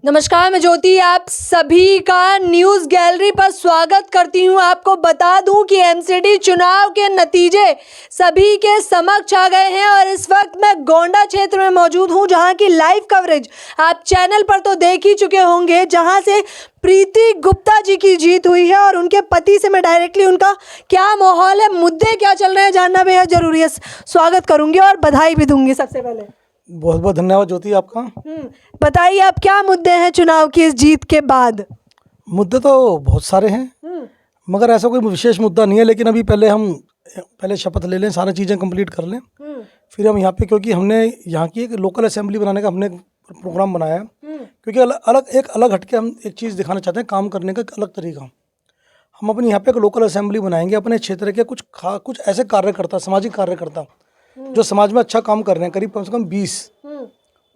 नमस्कार, मैं ज्योति आप सभी का न्यूज़ गैलरी पर स्वागत करती हूं। आपको बता दूं कि एमसीडी चुनाव के नतीजे सभी के समक्ष आ गए हैं और इस वक्त मैं गोंडा क्षेत्र में मौजूद हूं, जहां की लाइव कवरेज आप चैनल पर तो देख ही चुके होंगे, जहां से प्रीति गुप्ता जी की जीत हुई है और उनके पति से मैं डायरेक्टली उनका क्या माहौल है, मुद्दे क्या चल रहे हैं जानना बेहद जरूरी है। स्वागत करूंगी और बधाई भी दूंगी। सबसे पहले बहुत बहुत धन्यवाद ज्योति आपका। बताइए आप क्या मुद्दे हैं चुनाव की इस जीत के बाद? मुद्दे तो बहुत सारे हैं, मगर ऐसा कोई विशेष मुद्दा नहीं है। लेकिन अभी पहले शपथ ले लें, सारी चीज़ें कंप्लीट कर लें, फिर हम यहाँ पे, क्योंकि हमने यहाँ की एक लोकल असेंबली बनाने का हमने प्रोग्राम बनाया है। क्योंकि अलग हटके हम एक चीज़ दिखाना चाहते हैं, काम करने का एक अलग तरीका। हम अपने यहाँ पे एक लोकल असेंबली बनाएंगे, अपने क्षेत्र के कुछ ऐसे कार्यकर्ता, सामाजिक कार्यकर्ता जो समाज में अच्छा काम कर रहे हैं, करीब कम से कम 20,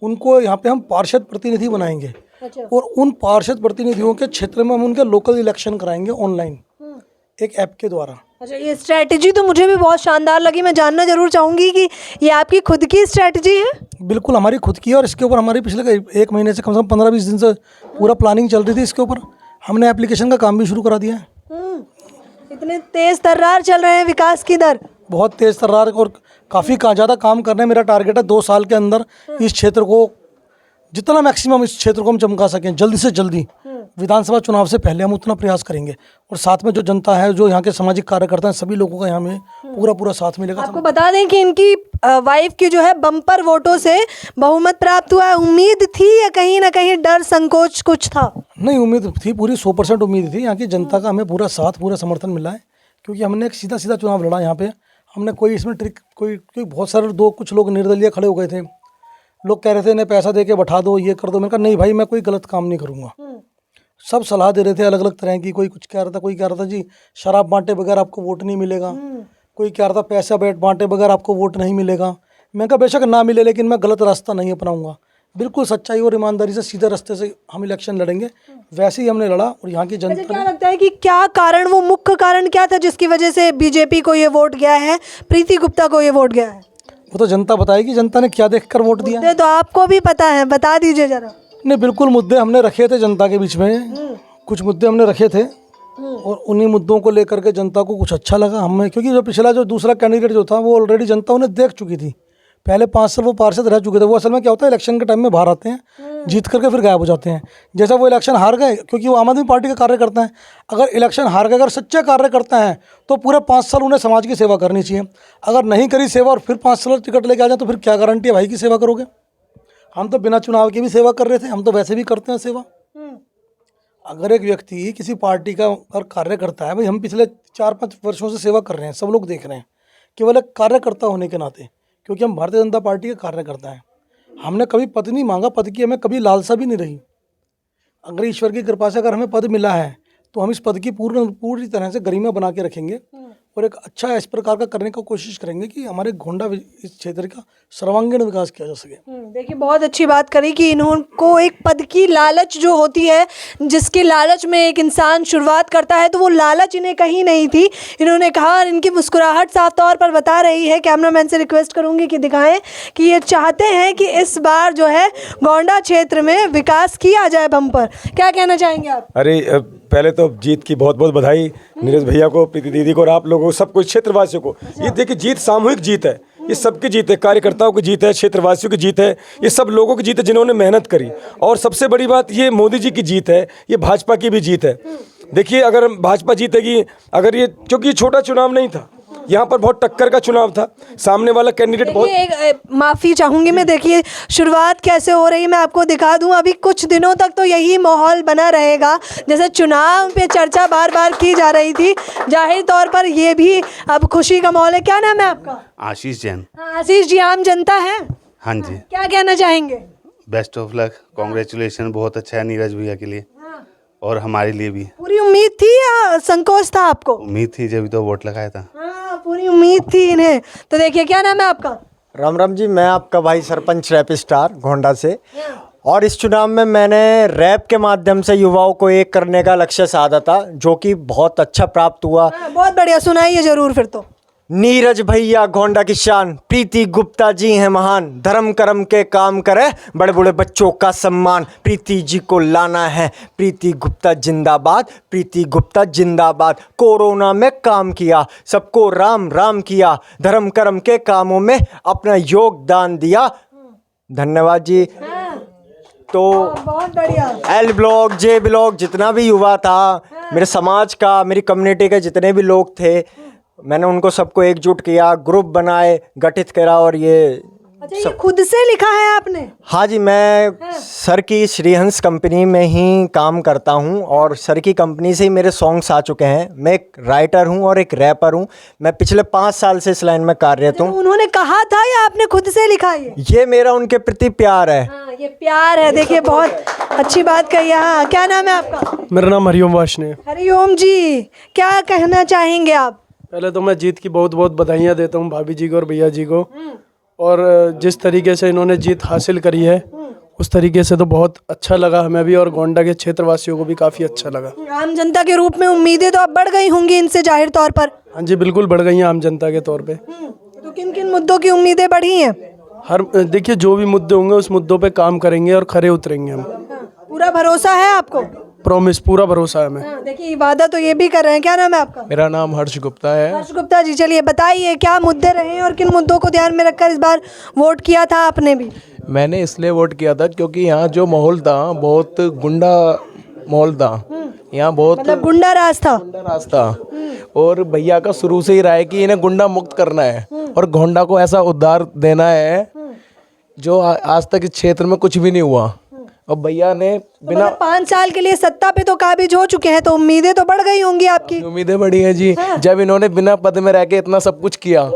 उनको यहाँ पे हम पार्षद प्रतिनिधि बनाएंगे। अच्छा। और उन पार्षद प्रतिनिधियों के क्षेत्र में हम उनके लोकल इलेक्शन कराएंगे ऑनलाइन, एक ऐप के द्वारा। अच्छा, ये स्ट्रैटेजी तो मुझे भी बहुत शानदार लगी। मैं जानना जरूर चाहूँगी कि ये आपकी खुद की स्ट्रैटेजी है? बिल्कुल हमारी खुद की है, और इसके ऊपर हमारी पिछले 1 महीने से कम 15-20 दिन से पूरा प्लानिंग चल रही थी। इसके ऊपर हमने एप्लीकेशन का काम भी शुरू करा दिया है। इतने तेज तर्रार चल रहे हैं विकास की दर? बहुत तेज तर्रार, और काफ़ी ज़्यादा काम करने। मेरा टारगेट है 2 साल के अंदर इस क्षेत्र को जितना मैक्सिमम, इस क्षेत्र को हम चमका सकें जल्दी से जल्दी। विधानसभा चुनाव से पहले हम उतना प्रयास करेंगे, और साथ में जो जनता है, जो यहाँ के सामाजिक कार्यकर्ता हैं, सभी लोगों का यहाँ में पूरा साथ मिलेगा। आपको बता दें कि इनकी वाइफ की जो है बम्पर वोटों से बहुमत प्राप्त हुआ है। उम्मीद थी या कहीं ना कहीं डर संकोच कुछ था? नहीं, उम्मीद थी, पूरी 100% उम्मीद थी। यहाँ की जनता का हमें पूरा साथ, पूरा समर्थन मिला है, क्योंकि हमने एक सीधा चुनाव लड़ा यहाँ पे। हमने कोई इसमें ट्रिक कोई बहुत सारे कुछ लोग निर्दलीय खड़े हो गए थे। लोग कह रहे थे इन्हें पैसा दे के बैठा दो, ये कर दो। मैंने कहा नहीं भाई, मैं कोई गलत काम नहीं करूँगा। सब सलाह दे रहे थे अलग अलग तरह की। कोई कुछ कह रहा था, कोई कह रहा था जी शराब बांटे बगैर आपको वोट नहीं मिलेगा, कोई कह रहा था पैसा बांटे बगैर आपको वोट नहीं मिलेगा। मैंने कहा बेशक ना मिले, लेकिन मैं गलत रास्ता नहीं अपनाऊंगा। बिल्कुल सच्चाई और ईमानदारी से सीधे रास्ते से हम इलेक्शन लड़ेंगे। वैसे ही हमने लड़ा, और यहाँ की जनता क्या लगता है कि क्या कारण, वो मुख्य कारण क्या था जिसकी वजह से बीजेपी को ये वोट गया है, प्रीति गुप्ता को ये वोट गया है? वो तो जनता बताएगी, जनता ने क्या देखकर वोट दिया। तो आपको भी पता है, बता दीजिए जरा। नहीं, बिल्कुल मुद्दे हमने रखे थे जनता के बीच में। कुछ मुद्दे हमने रखे थे, और उन्हीं मुद्दों को लेकर के जनता को कुछ अच्छा लगा हमें। क्योंकि जो दूसरा कैंडिडेट जो था, वो ऑलरेडी जनता उन्हें देख चुकी थी। पहले 5 साल वो पार्षद रह चुके थे। वो असल में क्या होता है, इलेक्शन के टाइम में बाहर आते हैं, जीत करके फिर गायब हो जाते हैं। जैसा वो इलेक्शन हार गए, क्योंकि वो आम आदमी पार्टी के कार्यकर्ता हैं। अगर इलेक्शन हार गए, अगर सच्चे कार्यकर्ता हैं, तो पूरे 5 साल उन्हें समाज की सेवा करनी चाहिए। अगर नहीं करी सेवा और फिर 5 साल टिकट लेके आ जाए, तो फिर क्या गारंटी है भाई की सेवा करोगे। हम तो बिना चुनाव की भी सेवा कर रहे थे, हम तो वैसे भी करते हैं सेवा। अगर एक व्यक्ति किसी पार्टी का और कार्य करता है, भाई हम पिछले 4-5 वर्षों से सेवा कर रहे हैं, सब लोग देख रहे हैं, केवल एक कार्यकर्ता होने के नाते, क्योंकि हम भारतीय जनता पार्टी के कार्यकर्ता हैं। हमने कभी पद नहीं मांगा, पद की हमें कभी लालसा भी नहीं रही। अगर ईश्वर की कृपा से अगर हमें पद मिला है, तो हम इस पद की पूरी तरह से गरिमा बना के रखेंगे, और एक अच्छा इस प्रकार का करने का कोशिश करेंगे कि हमारे गोंडा इस क्षेत्र का सर्वांगीण विकास किया जा सके। देखिए, बहुत अच्छी बात करी कि इन्होंने एक पद की लालच जो होती है, जिसके लालच में एक इंसान शुरुआत करता है, तो वो लालच इन्हें कहीं नहीं थी। इन्होंने कहा, और इनकी मुस्कुराहट साफ तौर पर बता रही है। कैमरामैन से रिक्वेस्ट करूंगी कि दिखाएं कि ये चाहते हैं कि इस बार जो है गोंडा क्षेत्र में विकास किया जाए बम्पर। क्या कहना चाहेंगे आप? अरे पहले तो जीत की बहुत बहुत बधाई नीरज भैया को, प्रीति दीदी को, और आप लोगों को, सबको, क्षेत्रवासियों को। ये देखिए, जीत सामूहिक जीत है, ये सबकी जीत है, कार्यकर्ताओं की जीत है, क्षेत्रवासियों की जीत है, ये सब लोगों की जीत है जिन्होंने मेहनत करी। और सबसे बड़ी बात, ये मोदी जी की जीत है, ये भाजपा की भी जीत है। देखिए, अगर भाजपा जीतेगी, अगर ये, क्योंकि ये छोटा चुनाव नहीं था, यहाँ पर बहुत टक्कर का चुनाव था। सामने वाला कैंडिडेट बहुत, माफ़ी चाहूँगी मैं, देखिए शुरुआत कैसे हो रही है मैं आपको दिखा दूँ। अभी कुछ दिनों तक तो यही माहौल बना रहेगा, जैसे चुनाव पे चर्चा बार बार की जा रही थी, जाहिर तौर पर ये भी अब खुशी का माहौल है। क्या नाम है आपका? आशीष जैन। आशीष जी, आम जनता है? हाँ जी। क्या कहना चाहेंगे? बेस्ट ऑफ लक, कॉन्ग्रेचुलेशन, बहुत अच्छा है नीरज भैया के लिए और हमारे लिए भी। पूरी उम्मीद थी या संकोच था आपको? उम्मीद थी, जब तो वोट लगाया था। हाँ, पूरी उम्मीद थी इन्हें। तो देखिए, क्या नाम है आपका? राम राम जी, मैं आपका भाई सरपंच रैप स्टार गोंडा से। और इस चुनाव में मैंने रैप के माध्यम से युवाओं को एक करने का लक्ष्य साधा था, जो कि बहुत अच्छा प्राप्त हुआ। बहुत बढ़िया, सुनाइए जरूर फिर तो। नीरज भैया गोंडा की शान, प्रीति गुप्ता जी हैं महान, धर्म कर्म के काम करे, बड़े बड़े बच्चों का सम्मान, प्रीति जी को लाना है, प्रीति गुप्ता जिंदाबाद, प्रीति गुप्ता जिंदाबाद। कोरोना में काम किया, सबको राम राम किया, धर्म कर्म के कामों में अपना योगदान दिया। धन्यवाद जी। तो बहुत बढ़िया। एल ब्लॉग, जे ब्लॉग, जितना भी युवा था, मेरे समाज का, मेरी कम्युनिटी के जितने भी लोग थे, मैंने उनको सबको एकजुट किया, ग्रुप बनाए, गठित करा और ये अच्छा, ये खुद से लिखा है आपने? हाँ जी, मैं सर की श्रीहंस कंपनी में ही काम करता हूँ और सर की कंपनी से ही मेरे सॉन्ग्स आ चुके हैं। मैं एक राइटर हूँ और एक रैपर हूँ। मैं पिछले 5 साल से इस लाइन में कार्यरत हूँ। उन्होंने कहा था या आपने खुद से लिखा ये मेरा उनके प्रति प्यार है। हाँ, ये प्यार है। देखिए, बहुत अच्छी बात कही है। हाँ, क्या नाम है आपका? मेरा नाम हरिओम वाशने। हरिओम जी, क्या कहना चाहेंगे आप? पहले तो मैं जीत की बहुत बहुत बधाइयाँ देता हूँ भाभी जी को और भैया जी को, और जिस तरीके से इन्होंने जीत हासिल करी है उस तरीके से तो बहुत अच्छा लगा हमें भी, और गोंडा के क्षेत्रवासियों को भी काफ़ी अच्छा लगा। आम जनता के रूप में उम्मीदें तो अब बढ़ गई होंगी इनसे, जाहिर तौर पर। हाँ जी, बिल्कुल बढ़ गई हैं आम जनता के तौर पे। तो किन किन मुद्दों की उम्मीदें बढ़ी हैं? देखिए, जो भी मुद्दे होंगे उस मुद्दों पे काम करेंगे और खरे उतरेंगे हम। पूरा भरोसा है आपको? प्रॉमिस, पूरा भरोसा है हमें। देखिए, वादा तो ये भी कर रहे हैं। क्या नाम है आपका? मेरा नाम हर्ष गुप्ता है। हर्ष गुप्ता जी, चलिए बताइए क्या मुद्दे रहे और किन मुद्दों को ध्यान में रखकर इस बार वोट किया था आपने भी? मैंने इसलिए वोट किया था क्योंकि यहाँ जो माहौल था बहुत गुंडा माहौल था। यहाँ बहुत मतलब गुंडा राज था। राज था, और भैया का शुरू से ही रहा है कि इन्हें गुंडा मुक्त करना है और गोंडा को ऐसा उद्धार देना है जो आज तक इस क्षेत्र में कुछ भी नहीं हुआ। और भैया ने बिना 5 साल के लिए सत्ता पे तो काबिज हो चुके हैं, तो उम्मीदें तो बढ़ गई होंगी आपकी। उम्मीदें बढ़ी हैं जी। जब इन्होंने बिना पद में रह के इतना सब कुछ किया,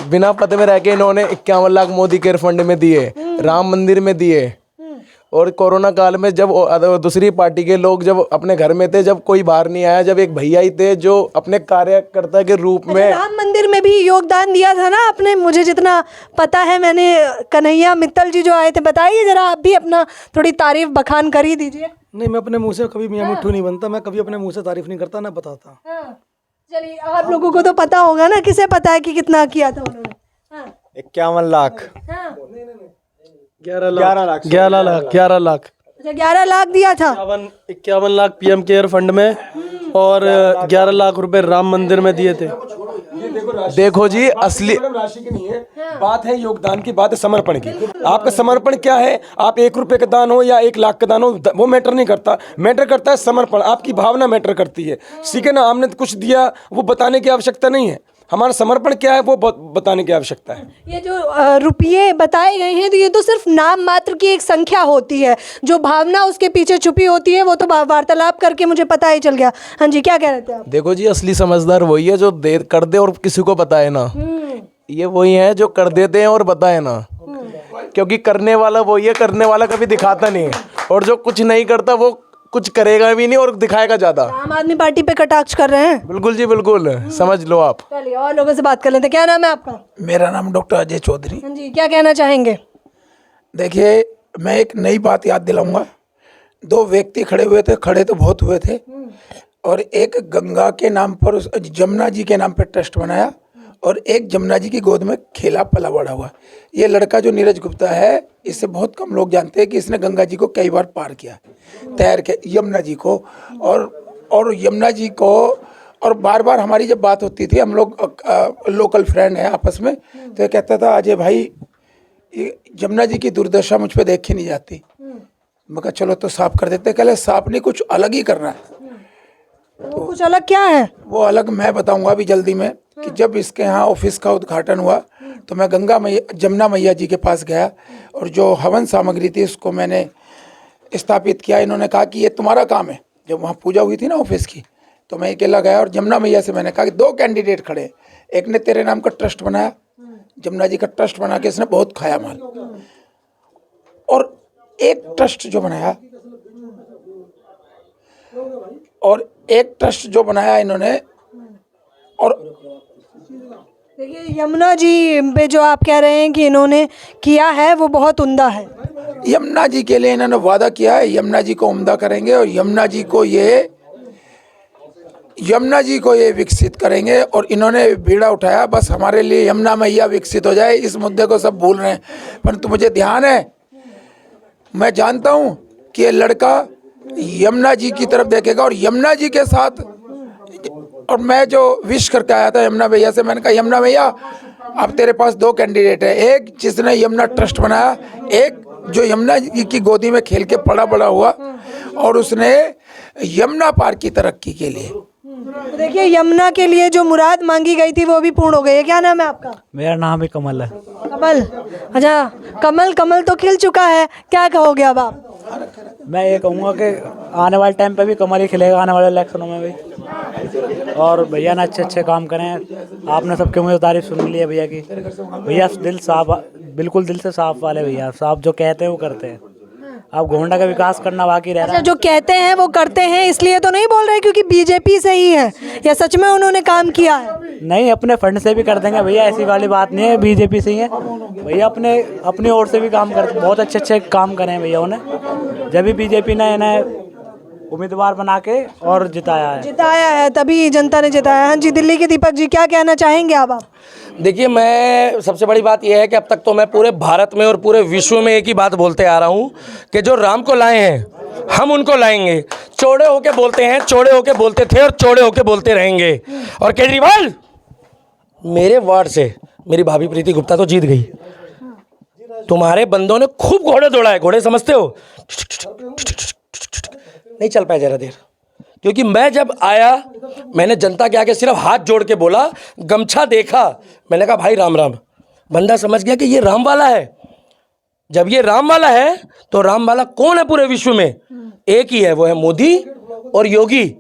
बिना पद में रह के इन्होंने 51 लाख मोदी केयर फंड में दिए, राम मंदिर में दिए, और कोरोना काल में जब दूसरी पार्टी के लोग जब अपने घर में थे, जब कोई बाहर नहीं आया, जब एक भैया ही थे जो अपने कार्यकर्ता के रूप में राम मंदिर में भी योगदान दिया था ना आपने, मुझे जितना पता है। मैंने कन्हैया मित्तल जी जो आए थे, बताइए जरा आप भी अपना थोड़ी तारीफ बखान कर ही दीजिए। नहीं, मैं अपने मुंह से कभी मियाँ मिट्ठू नहीं बनता, मैं कभी अपने मुंह से तारीफ नहीं करता, ना बताता। चलिए, आप लोगों को तो पता होगा ना, किसे पता है कि कितना किया था उन्होंने? 51 लाख 11 लाख 11 लाख अच्छा, 11 लाख दिया था। 51 लाख पीएम केयर फंड में और 11 लाख रुपए राम मंदिर में दिए थे। देखो जी, असली राशि की नहीं है बात, है योगदान की बात है, समर्पण की। आपका समर्पण क्या है? आप 1 रुपए का दान हो या 1 लाख का दान हो, वो मैटर नहीं करता। मैटर करता है समर्पण, आपकी भावना मैटर करती है। ठीक है ना? हमने कुछ दिया, वो बताने की आवश्यकता नहीं है। हमारा समर्पण क्या है वो बताने की आवश्यकता है। ये जो रुपये बताए गए हैं, तो ये तो सिर्फ नाम मात्र की एक संख्या होती है, जो भावना उसके पीछे छुपी होती है वो तो वार्तालाप करके मुझे पता ही चल गया। हाँ जी, क्या कह रहे थे आप? देखो जी, असली समझदार वही है जो दे कर दे और किसी को बताए ना। ये वही है जो कर देते हैं और बताए ना, क्योंकि करने वाला वही है, करने वाला कभी दिखाता नहीं है, और जो कुछ नहीं करता वो कुछ करेगा भी नहीं और दिखाएगा ज्यादा। आम आदमी पार्टी पे कटाक्ष कर रहे हैं। बिल्कुल जी, बिल्कुल, समझ लो आप। चलिए, और लोगों से बात कर लेते हैं। क्या नाम है आपका? मेरा नाम डॉक्टर अजय चौधरी। हाँ जी, क्या कहना चाहेंगे? देखिए, मैं एक नई बात याद दिलाऊंगा। 2 व्यक्ति खड़े हुए थे, खड़े तो बहुत हुए थे, और एक गंगा के नाम पर, जमुना जी के नाम पर ट्रस्ट बनाया, और एक जमुना जी की गोद में खेला पला बड़ा हुआ। ये लड़का जो नीरज गुप्ता है, इससे बहुत कम लोग जानते हैं कि इसने गंगा जी को कई बार पार किया, तैर के यमुना जी को, और यमुना जी को। और बार बार हमारी जब बात होती थी, हम लोग लोकल फ्रेंड हैं आपस में, तो ये कहता था, अजय भाई यमुना जी की दुर्दशा मुझ पे देखी नहीं जाती। मैं कहा चलो तो साफ कर देते। कहले साफ नहीं, कुछ अलग ही करना है। तो कुछ अलग क्या है? वो अलग मैं बताऊंगा अभी जल्दी में, कि जब इसके यहाँ ऑफिस का उद्घाटन हुआ तो मैं जमुना मैया जी के पास गया, और जो हवन सामग्री थी उसको मैंने स्थापित किया। इन्होंने कहा कि ये तुम्हारा काम है। जब वहाँ पूजा हुई थी ना ऑफिस की, तो मैं अकेला गया और जमुना मैया से मैंने कहा कि 2 कैंडिडेट खड़े हैं, एक ने तेरे नाम का ट्रस्ट बनाया, जमुना जी का ट्रस्ट बना के इसने बहुत खाया माल, और एक ट्रस्ट जो बनाया इन्होंने। और देखिए, यमुना जी पे जो आप कह रहे हैं कि इन्होंने किया है, वो बहुत उम्दा है। यमुना जी के लिए इन्होंने वादा किया है, यमुना जी को उम्दा करेंगे, और यमुना जी को ये यमुना जी को ये विकसित करेंगे और इन्होंने बीड़ा उठाया बस हमारे लिए यमुना मैया विकसित हो जाए, इस मुद्दे को सब भूल रहे हैं। परंतु मुझे ध्यान है, मैं जानता हूँ कि ये लड़का यमुना जी की तरफ देखेगा और यमुना जी के साथ। और मैं जो विश करके आया था यमुना भैया से, मैंने कहा यमुना भैया अब तेरे पास 2 कैंडिडेट है, एक जिसने यमुना ट्रस्ट बनाया, एक जो यमुना जी की गोदी में खेल के बड़ा हुआ और उसने यमुना पार की तरक्की के लिए। तो देखिए यमुना के लिए जो मुराद मांगी गई थी वो भी पूर्ण हो गई है। क्या नाम है आपका? मेरा नाम भी कमल है। कमल, अच्छा कमल तो खिल चुका है, क्या कहोगे अब आप? मैं ये कहूँगा कि आने वाले टाइम पे भी कमल ही खिलेगा, आने वाले इलेक्शनों में भी। और भैया ने अच्छे काम करें। आपने सबके मुँह से तारीफ सुन ली है भैया की। भैया दिल साफ, बिल्कुल दिल से साफ वाले भैया, साफ जो कहते हैं वो करते हैं। अब गोंडा का विकास करना बाकी रह रहा अच्छा, है। जो कहते हैं वो करते हैं इसलिए तो नहीं बोल रहे क्योंकि बीजेपी से ही है, या सच में उन्होंने काम किया है? नहीं, अपने फंड से भी कर देंगे भैया, ऐसी वाली बात नहीं है। बीजेपी से ही है भैया, अपनी ओर से भी काम करते, बहुत अच्छे काम करे हैं भैया उन्हें। जब भी बीजेपी ने इन्हें उम्मीदवार बना के और जिताया है तभी जनता ने जिताया। हाँ जी, दिल्ली के दीपक जी, क्या कहना चाहेंगे आप? देखिए, मैं सबसे बड़ी बात यह है कि अब तक तो मैं पूरे भारत में और पूरे विश्व में एक ही बात बोलते आ रहा हूँ कि जो राम को लाए हैं हम उनको लाएंगे। चौड़े होके बोलते हैं, चौड़े होके बोलते थे और चौड़े होके बोलते रहेंगे। और केजरीवाल, मेरे वार्ड से मेरी भाभी प्रीति गुप्ता तो जीत गई। तुम्हारे बंदों ने खूब घोड़े दौड़ाए, घोड़े समझते हो, नहीं चल पाए ज़रा देर, क्योंकि मैं जब आया मैंने जनता के आगे सिर्फ हाथ जोड़ के बोला, गमछा देखा, मैंने कहा भाई राम राम। बंदा समझ गया कि ये राम वाला है। जब ये राम वाला है तो राम वाला कौन है पूरे विश्व में? एक ही है, वो है मोदी और योगी।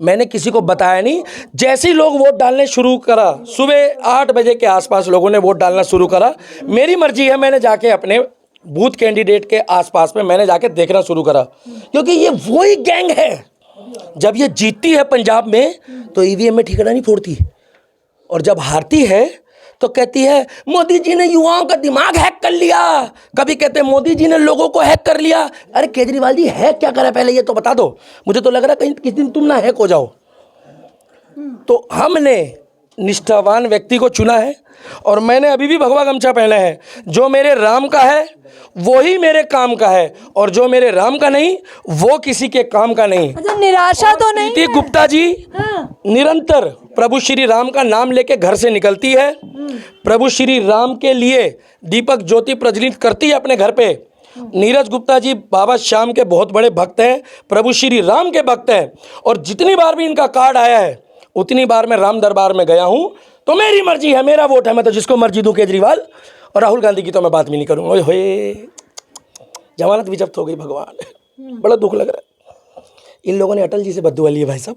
मैंने किसी को बताया नहीं। जैसे ही लोग वोट डालने शुरू करा, सुबह 8 बजे के आसपास लोगों ने वोट डालना शुरू करा, मेरी मर्जी है, मैंने जाके अपने बूथ कैंडिडेट के आसपास में मैंने जाके देखना शुरू करा, क्योंकि ये वही गैंग है। जब ये जीतती है पंजाब में तो ईवीएम में ठिकाना नहीं फोड़ती, और जब हारती है तो कहती है मोदी जी ने युवाओं का दिमाग हैक कर लिया, कभी कहते हैं मोदी जी ने लोगों को हैक कर लिया। अरे केजरीवाल जी, हैक क्या करा पहले ये तो बता दो। मुझे तो लग रहा है कहीं किसी दिन तुम ना हैक हो जाओ। तो हमने निष्ठावान व्यक्ति को चुना है और मैंने अभी भी भगवा गमछा पहना है। जो मेरे राम का है वो ही मेरे काम का है, और जो मेरे राम का नहीं वो किसी के काम का नहीं। अच्छा, निराशा तो नहीं प्रीति गुप्ता जी निरंतर प्रभु श्री राम का नाम लेके घर से निकलती है, प्रभु श्री राम के लिए दीपक ज्योति प्रज्वलित करती है अपने घर पे। नीरज गुप्ता जी बाबा श्याम के बहुत बड़े भक्त हैं, प्रभु श्री राम के भक्त हैं, और जितनी बार भी इनका कार्ड आया है उतनी बार मैं राम दरबार में गया हूँ। तो मेरी मर्जी है, मेरा वोट है, मैं तो जिसको मर्जी दूँ। केजरीवाल और राहुल गांधी की तो मैं बात भी नहीं करूँगा। ओए जमानत भी जब्त हो गई, भगवान बड़ा दुख लग रहा है। इन लोगों ने अटल जी से बद्दुआ ली है भाई साहब,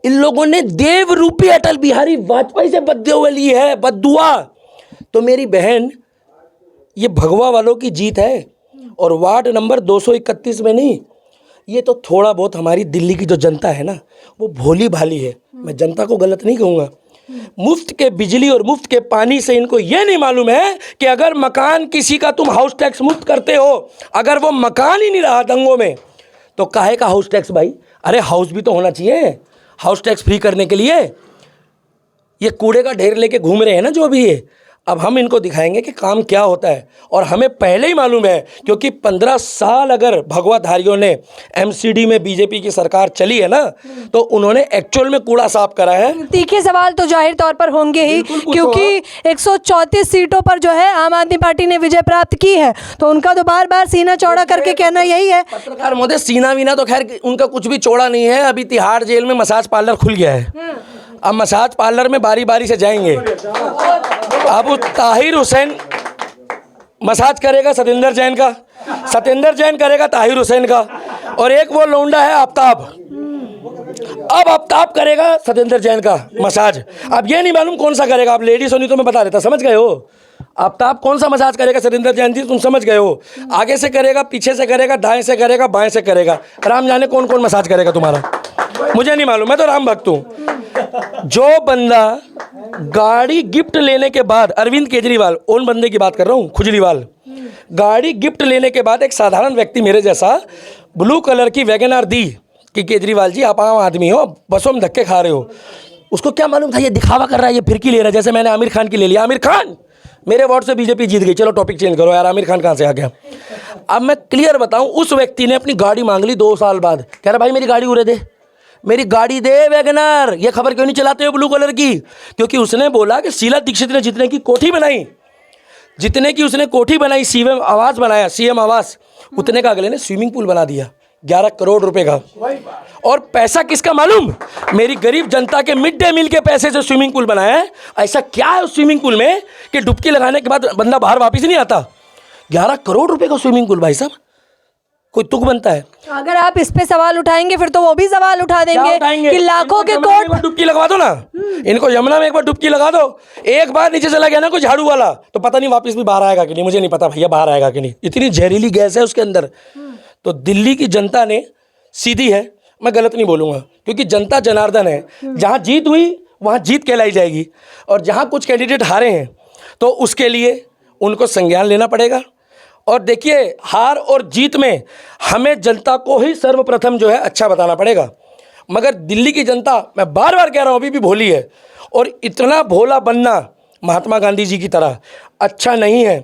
इन लोगों ने देव रूपी अटल बिहारी वाजपेयी से बद्दुआ ली है, बद्दुआ। तो मेरी बहन, ये भगवा वालों की जीत है, और वार्ड नंबर 231 में नहीं, ये तो थोड़ा बहुत हमारी दिल्ली की जो जनता है ना वो भोली भाली है। मैं जनता को गलत नहीं कहूँगा। मुफ्त के बिजली और मुफ्त के पानी से इनको ये नहीं मालूम है कि अगर मकान किसी का तुम हाउस टैक्स मुफ्त करते हो, अगर वो मकान ही नहीं रहा दंगों में, तो काहे का हाउस टैक्स भाई? अरे हाउस भी तो होना चाहिए हाउस टैक्स फ्री करने के लिए। ये कूड़े का ढेर लेके घूम रहे हैं ना जो भी है। अब हम इनको दिखाएंगे कि काम क्या होता है, और हमें पहले ही मालूम है, क्योंकि 15 साल अगर भगवाधारियों ने एमसीडी में बीजेपी की सरकार चली है ना, तो उन्होंने एक्चुअल में कूड़ा साफ करा है। तीखे सवाल तो जाहिर तौर पर होंगे ही, क्योंकि 134 सीटों पर जो है आम आदमी पार्टी ने विजय प्राप्त की है, तो उनका तो बार बार सीना चौड़ा करके कहना यही है। पत्रकार महोदय, सीना वीना तो खैर उनका कुछ भी चौड़ा नहीं है। अभी तिहाड़ जेल में मसाज पार्लर खुल गया है, अब मसाज पार्लर में बारी बारी से जाएंगे। अब ताहिर हुसैन मसाज करेगा सतेंद्र जैन का, सतेंद्र जैन करेगा ताहिर हुसैन का, और एक वो लौंडा है आफ्ताब, अब आफ्ताब करेगा सतेंद्र जैन का मसाज। अब ये नहीं मालूम कौन सा करेगा। आप लेडीज होनी तो मैं बता देता, समझ गए हो? आफ्ताब कौन सा मसाज करेगा सतेंद्र जैन जी, तुम समझ गए हो? आगे से करेगा, पीछे से करेगा, दाएं से करेगा, बाएं से करेगा। राम जाने कौन कौन मसाज करेगा तुम्हारा, मुझे नहीं मालूम, मैं तो राम भक्त हूँ। जो बंदा गाड़ी गिफ्ट लेने के बाद, अरविंद केजरीवाल उन बंदे की बात कर रहा हूँ, खुजलीवाल, गाड़ी गिफ्ट लेने के बाद एक साधारण व्यक्ति मेरे जैसा ब्लू कलर की वैगन आर दी, कि केजरीवाल जी आप आम आदमी हो, बसों में धक्के खा रहे हो। उसको क्या मालूम था ये दिखावा कर रहा है, ये फिरकी ले रहा है। जैसे मैंने आमिर खान की ले लिया, आमिर खान मेरे वोट से बीजेपी जीत गई, चलो टॉपिक चेंज करो यार, आमिर खान कहाँ से आ गया। अब मैं क्लियर बताऊं, उस व्यक्ति ने अपनी गाड़ी मांग ली 2 साल बाद, कह रहा भाई मेरी गाड़ी उड़े दे, मेरी गाड़ी दे वैगनर। ये खबर क्यों नहीं चलाते हो ब्लू कलर की? क्योंकि उसने बोला कि शीला दीक्षित ने जितने की कोठी बनाई, जितने की उसने कोठी बनाई, सीएम आवास बनाया, सीएम आवास, उतने का अगले ने स्विमिंग पूल बना दिया 11 करोड़ रुपए का। और पैसा किसका मालूम? मेरी गरीब जनता के मिड डे मील के पैसे से स्विमिंग पूल बनाया है। ऐसा क्या है उस स्विमिंग पूल में कि डुबकी लगाने के बाद बंदा बाहर वापस नहीं आता? 11 करोड़ रुपए का स्विमिंग पूल भाई साहब, कोई तुक बनता है? अगर आप इस पे सवाल उठाएंगे फिर तो वो भी सवाल उठा देंगे कि लाखों के कोट। डुबकी लगवा दो ना इनको, यमुना में एक बार डुबकी लगा दो, एक बार नीचे चला गया ना कोई झाड़ू वाला, तो पता नहीं वापस भी बाहर आएगा कि नहीं, मुझे नहीं पता भैया बाहर आएगा कि नहीं। इतनी जहरीली गैस है उसके अंदर। तो दिल्ली की जनता ने सीधी है, मैं गलत नहीं बोलूँगा, क्योंकि जनता जनार्दन है। जहाँ जीत हुई वहाँ जीत कहलाई जाएगी, और जहाँ कुछ कैंडिडेट हारे हैं तो उसके लिए उनको संज्ञान लेना पड़ेगा। और देखिए, हार और जीत में हमें जनता को ही सर्वप्रथम जो है अच्छा बताना पड़ेगा। मगर दिल्ली की जनता, मैं बार बार कह रहा हूँ, अभी भी भोली है, और इतना भोला बनना महात्मा गांधी जी की तरह अच्छा नहीं है।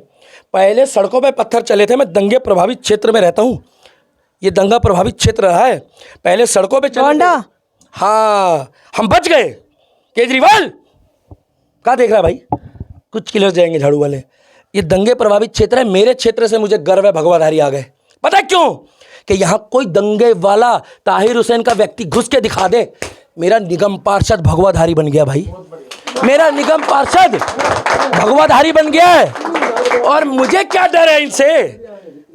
पहले सड़कों पे पत्थर चले थे, मैं दंगे प्रभावित क्षेत्र में रहता हूँ, ये दंगा प्रभावित क्षेत्र रहा है, पहले सड़कों पे चले थे। हाँ, हम बच गए। केजरीवाल क्या देख रहा है भाई, कुछ किलर जाएंगे झाड़ू वाले। ये दंगे प्रभावित क्षेत्र है, मेरे क्षेत्र से मुझे गर्व है, भगवाधारी आ गए। पता है क्यों? कि यहाँ कोई दंगे वाला ताहिर हुसैन का व्यक्ति घुस के दिखा दे, मेरा निगम पार्षद भगवाधारी बन गया भाई, मेरा निगम पार्षद भगवाधारी बन गया है। और मुझे क्या डर है इनसे,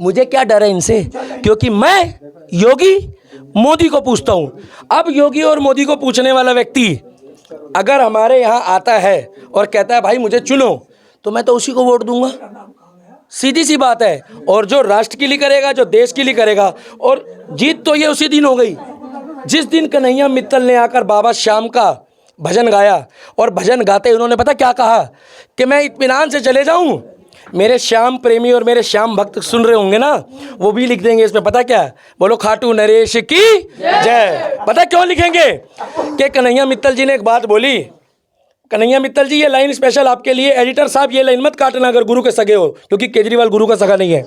मुझे क्या डर है इनसे, क्योंकि मैं योगी मोदी को पूछता हूँ। अब योगी और मोदी को पूछने वाला व्यक्ति अगर हमारे यहाँ आता है और कहता है भाई मुझे चुनो, तो मैं तो उसी को वोट दूंगा, सीधी सी बात है। और जो राष्ट्र के लिए करेगा, जो देश के लिए करेगा, और जीत तो ये उसी दिन हो गई जिस दिन कन्हैया मित्तल ने आकर बाबा श्याम का भजन गाया। और भजन गाते उन्होंने पता क्या कहा कि मैं इत्मीनान से चले जाऊं। मेरे श्याम प्रेमी और मेरे श्याम भक्त सुन रहे होंगे ना, वो भी लिख देंगे इसमें, पता क्या? बोलो खाटू नरेश की जय। पता क्यों लिखेंगे? कि कन्हैया मित्तल जी ने एक बात बोली। कन्हैया मित्तल जी, ये लाइन स्पेशल आपके लिए, एडिटर साहब ये लाइन मत काटना अगर गुरु के सगे हो, क्योंकि केजरीवाल गुरु का सगा नहीं है।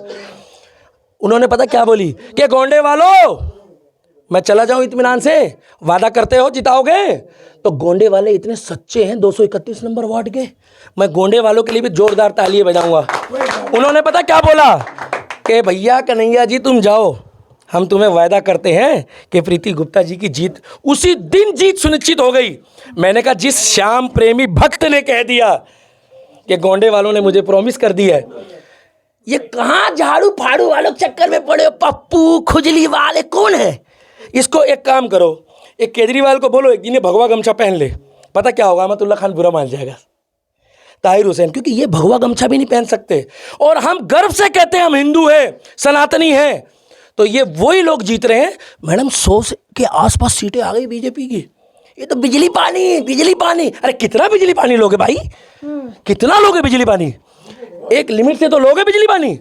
उन्होंने पता क्या बोली कि गोंडे वालों मैं चला जाऊं इत्मीनान से, वादा करते हो जिताओगे? तो गोंडे वाले इतने सच्चे हैं 231 नंबर वार्ड के, मैं गोंडे वालों के लिए भी जोरदार तालियां बजाऊंगा। उन्होंने पता क्या बोला कि भैया कन्हैया जी तुम जाओ, हम तुम्हें वायदा करते हैं कि प्रीति गुप्ता जी की जीत। उसी दिन जीत सुनिश्चित हो गई। मैंने कहा जिस श्याम प्रेमी भक्त ने कह दिया कि गोंडे वालों ने मुझे प्रॉमिस कर दी है, ये कहाँ झाड़ू फाड़ू वालों के चक्कर में पड़े हो, पप्पू खुजली वाले कौन है? इसको एक काम करो, एक केजरीवाल को बोलो एक दिन ये भगवा गमछा पहन ले, पता क्या होगा? अहमदुल्ला खान बुरा मान जाएगा, ताहिर हुसैन, क्योंकि ये भगवा गमछा भी नहीं पहन सकते। और हम गर्व से कहते हैं हम हिंदू हैं, सनातनी हैं, तो ये वही लोग जीत रहे हैं। मैडम 100 के आसपास सीटें आ गई बीजेपी की। ये तो बिजली पानी, बिजली पानी। अरे कितना बिजली पानी लोगे भाई, कितना लोगे बिजली पानी? एक लिमिट से तो लोगे बिजली पानी।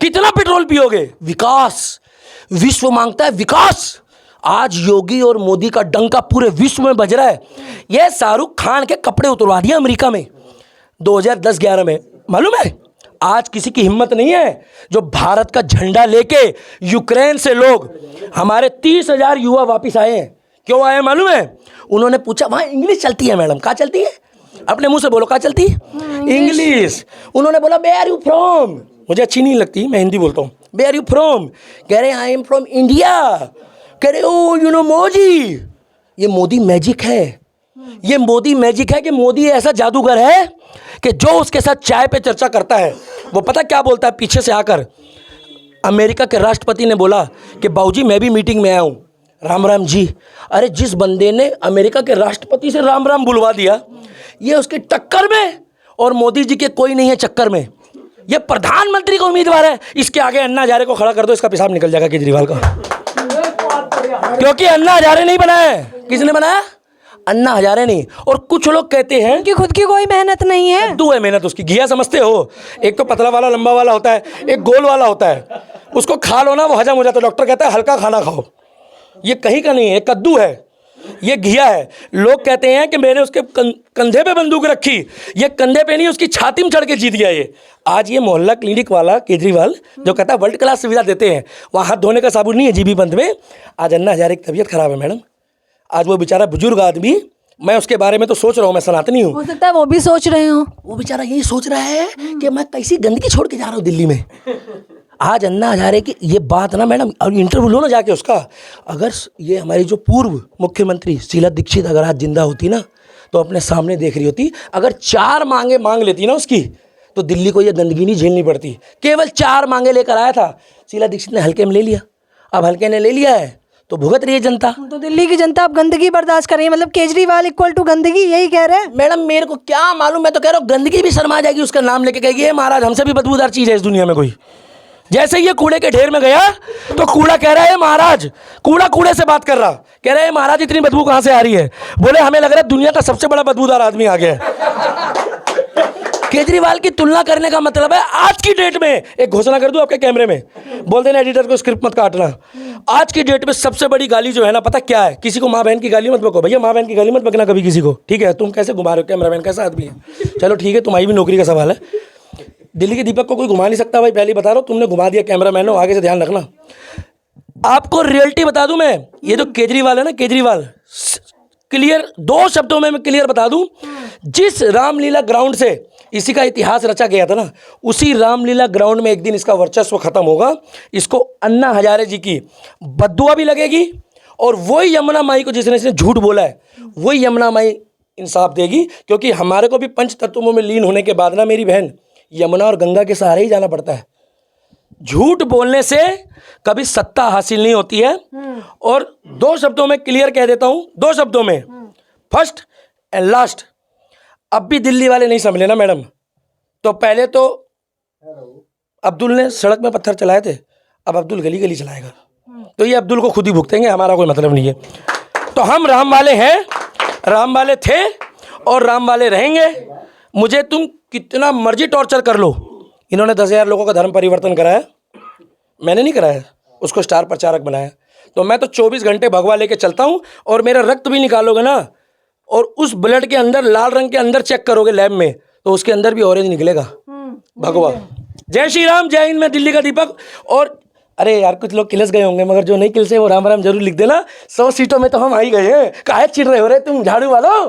कितना पेट्रोल पियोगे? विकास, विश्व मांगता है विकास। आज योगी और मोदी का डंका पूरे विश्व में बज रहा है। ये शाहरुख खान के कपड़े उतरवा दिए अमेरिका में 2010-11 में, मालूम है? आज किसी की हिम्मत नहीं है जो भारत का झंडा लेके यूक्रेन से लोग, हमारे 30,000 युवा वापस आए हैं। क्यों आए मालूम है? उन्होंने पूछा वहाँ इंग्लिश चलती है मैडम, कहाँ चलती है? अपने मुंह से बोलो कहाँ चलती है? इंग्लिश। उन्होंने बोला वेयर आर यू फ्रॉम, मुझे अच्छी नहीं लगती, मैं हिंदी बोलता हूँ। Where are you from? कह रहे आई एम फ्रॉम इंडिया। कह रहे ओ यू नो मोदी। ये मोदी मैजिक है, ये मोदी मैजिक है कि मोदी ऐसा जादूगर है कि जो उसके साथ चाय पे चर्चा करता है वो पता क्या बोलता है पीछे से आकर? अमेरिका के राष्ट्रपति ने बोला कि बाबूजी मैं भी मीटिंग में आया हूँ, राम राम जी। अरे जिस बंदे ने अमेरिका के राष्ट्रपति से राम राम बुलवा दिया, ये उसकी टक्कर में, और मोदी जी के कोई नहीं है चक्कर में। ये प्रधानमंत्री का उम्मीदवार है, इसके आगे अन्ना हजारे को खड़ा कर दो, इसका पेशाब निकल जाएगा केजरीवाल का। क्योंकि अन्ना हजारे नहीं बनाया है। किसने बनाया? अन्ना हजारे नहीं। और कुछ लोग कहते हैं कि खुद की कोई मेहनत नहीं है। कद्दू है मेहनत उसकी, घिया समझते हो? एक तो पतला वाला लंबा वाला होता है, एक गोल वाला होता है। उसको खा लो ना वो हजम हो जाता है। डॉक्टर कहता है हल्का खाना खाओ, ये कहीं का नहीं है, कद्दू है, ये घिया है। लोग कहते हैं कि मैंने उसके कंधे पे बंदूक रखी, ये कंधे पे नहीं उसकी छाती में चढ़ के जीत गया ये। आज ये मोहल्ला क्लिनिक वाला केजरीवाल जो कहता है वर्ल्ड क्लास सुविधा देते हैं, वहाँ हाथ धोने का साबुन नहीं है जीबी पंथ में। आज अन्ना हजारे की तबीयत खराब है मैडम, आज वो बेचारा बुजुर्ग आदमी, मैं उसके बारे में तो सोच रहा हूँ, मैं सनातनी हूँ, हो सकता है वो भी सोच रहे हो। वो बेचारा यही सोच रहा है कि मैं कैसी गंदगी छोड़ के जा रहा हूँ दिल्ली में। आज अन्ना हजारे की ये बात ना मैडम, और इंटरव्यू लो ना जाके उसका, अगर ये हमारी जो पूर्व मुख्यमंत्री शीला दीक्षित अगर आज जिंदा होती ना तो अपने सामने देख रही होती, अगर 4 मांगे मांग लेती ना उसकी तो दिल्ली को ये गंदगी नहीं झेलनी पड़ती। केवल 4 मांगे लेकर आया था, शीला दीक्षित ने हल्के में ले लिया। अब हल्के ने ले लिया है तो भुगत रही है जनता। तो दिल्ली की जनता अब गंदगी बर्दाश्त कर रही है, मतलब केजरीवाल इक्वल टू गंदगी, यही कह रहे हैं। मैडम मेरे को क्या मालूम, मैं तो कह रहा हूँ गंदगी भी शर्मा जाएगी उसका नाम लेके, कहेगी ये महाराज हमसे भी बदबूदार चीज़ है इस दुनिया में कोई। जैसे ये कूड़े के ढेर में गया तो कूड़ा कह रहा है महाराज, कूड़ा कूड़े से बात कर रहा, कह रहे हैं महाराज इतनी बदबू कहाँ से आ रही है। बोले हमें लग रहा है दुनिया का सबसे बड़ा बदबूदार आदमी आ गया है। केजरीवाल की तुलना करने का मतलब है आज की डेट में, एक घोषणा कर दूं आपके कैमरे में, बोल देना एडिटर को स्क्रिप्ट मत काटना, आज की डेट में सबसे बड़ी गाली जो है ना पता क्या है? किसी को माँ बहन की गाली मत बको भैया, माँ बहन की गाली मत बकना कभी किसी को, ठीक है? तुम कैसे घुमा रहे हो, कैमरामैन कैसा आदमी है? चलो ठीक है, तुम्हारी भी नौकरी का सवाल है। दिल्ली के दीपक को कोई घुमा नहीं सकता भाई, पहले बता रहा हूँ, तुमने घुमा दिया, कैमरामैन हो, आगे से ध्यान रखना। आपको रियलिटी बता दूं मैं, ये जो केजरीवाल है ना, केजरीवाल क्लियर 2 शब्दों में मैं क्लियर बता दूं, जिस रामलीला ग्राउंड से इसी का इतिहास रचा गया था ना, उसी रामलीला ग्राउंड में एक दिन इसका वर्चस्व खत्म होगा। इसको अन्ना हजारे जी की बद्दुआ भी लगेगी, और वही यमुना माई को जिसने इसने झूठ बोला है, वही यमुना माई इंसाफ देगी। क्योंकि हमारे को भी पंच तत्वों में लीन होने के बाद ना मेरी बहन, यमुना और गंगा के सहारे ही जाना पड़ता है। झूठ बोलने से कभी सत्ता हासिल नहीं होती है। और 2 शब्दों में क्लियर कह देता हूं, 2 शब्दों में, फर्स्ट एंड लास्ट, अब भी दिल्ली वाले नहीं संभले ना मैडम, तो पहले तो अब्दुल ने सड़क में पत्थर चलाए थे, अब अब्दुल गली गली चलाएगा, तो ये अब्दुल को खुद ही भुगतेंगे, हमारा कोई मतलब नहीं है। तो हम राम वाले हैं, राम वाले थे और राम वाले रहेंगे। मुझे तुम कितना मर्जी टॉर्चर कर लो, इन्होंने 10,000 लोगों का धर्म परिवर्तन कराया, मैंने नहीं कराया, उसको स्टार प्रचारक बनाया। तो मैं तो 24 घंटे भगवा लेके चलता हूँ, और मेरा रक्त भी निकालोगे ना, और उस ब्लड के अंदर लाल रंग के अंदर चेक करोगे लैब में, तो उसके अंदर भी ऑरेंज निकलेगा भगवा। जय श्री राम, जय हिंद। मैं दिल्ली का दीपक। और अरे यार कुछ लोग किलस गए होंगे, मगर जो नहीं किलसे वो राम राम जरूर लिख देना। 100 सीटों में तो हम आ ही गए हैं, काहे चिढ़ रहे हो रे तुम झाड़ू वालों।